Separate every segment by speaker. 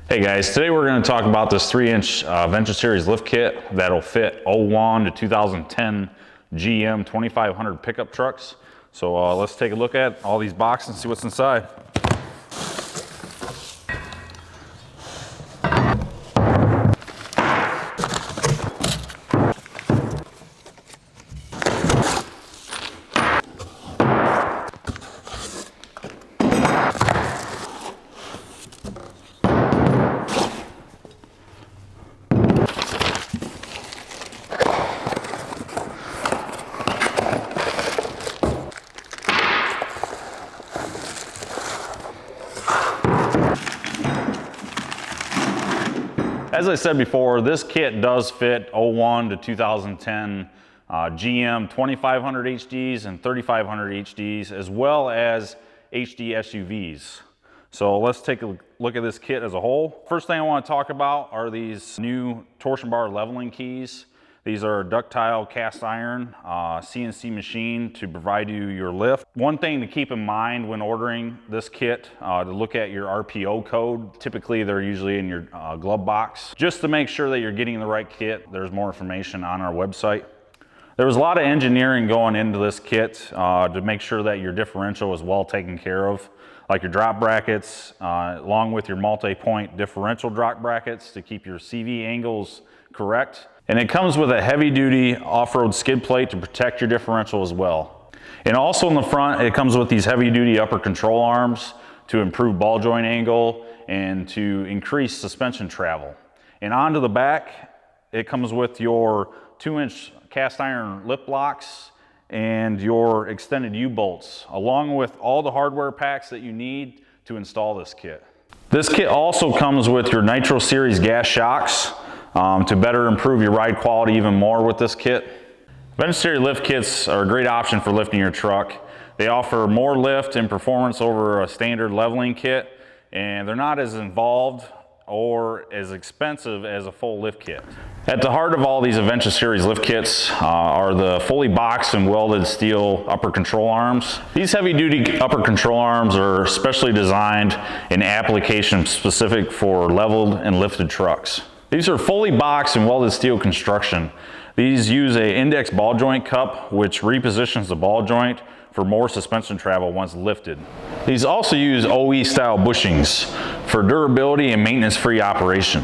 Speaker 1: Hey guys, today we're going to talk about this 3-inch Venture Series lift kit that'll fit 01 to 2010 GM 2500 pickup trucks. So let's take a look at all these boxes and see what's inside. As I said before, this kit does fit 01 to 2010 GM 2500 HDs and 3500 HDs, as well as HD SUVs. So let's take a look at this kit as a whole. First thing I want to talk about are these new torsion bar leveling keys. These are ductile cast iron CNC machine to provide you your lift. One thing to keep in mind when ordering this kit, to look at your RPO code. Typically they're usually in your glove box. Just to make sure that you're getting the right kit, there's more information on our website. There was a lot of engineering going into this kit to make sure that your differential is well taken care of, like your drop brackets, along with your multi-point differential drop brackets to keep your CV angles correct. And it comes with a heavy-duty off-road skid plate to protect your differential as well. And also in the front, it comes with these heavy-duty upper control arms to improve ball joint angle and to increase suspension travel. And onto the back, it comes with your 2-inch cast iron lip blocks and your extended U-bolts, along with all the hardware packs that you need to install this kit. This kit also comes with your Nitro series gas shocks to better improve your ride quality even more with this kit. Venture Series lift kits are a great option for lifting your truck. They offer more lift and performance over a standard leveling kit, and they're not as involved or as expensive as a full lift kit. At the heart of all these Venture Series lift kits are the fully boxed and welded steel upper control arms. These heavy-duty upper control arms are specially designed in application specific for leveled and lifted trucks. These are fully boxed and welded steel construction. These use an index ball joint cup, which repositions the ball joint for more suspension travel once lifted. These also use OE style bushings for durability and maintenance-free operation.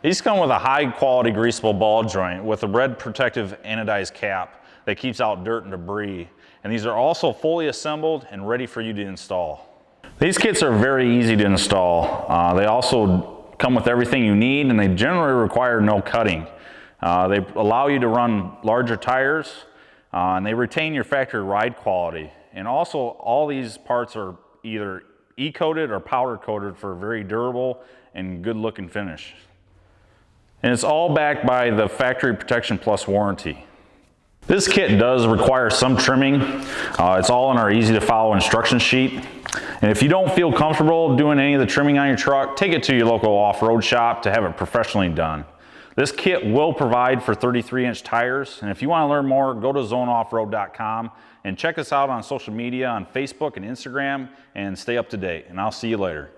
Speaker 1: These come with a high quality greasable ball joint with a red protective anodized cap that keeps out dirt and debris. And these are also fully assembled and ready for you to install. These kits are very easy to install. They also come with everything you need, and they generally require no cutting. They allow you to run larger tires, and they retain your factory ride quality. And also, all these parts are either E-coated or powder coated for a very durable and good looking finish. And it's all backed by the Factory Protection Plus warranty. This kit does require some trimming. It's all in our easy to follow instruction sheet. And if you don't feel comfortable doing any of the trimming on your truck, take it to your local off-road shop to have it professionally done. This kit will provide for 33-inch tires. And if you want to learn more, go to zoneoffroad.com and check us out on social media on Facebook and Instagram and stay up to date. And I'll see you later.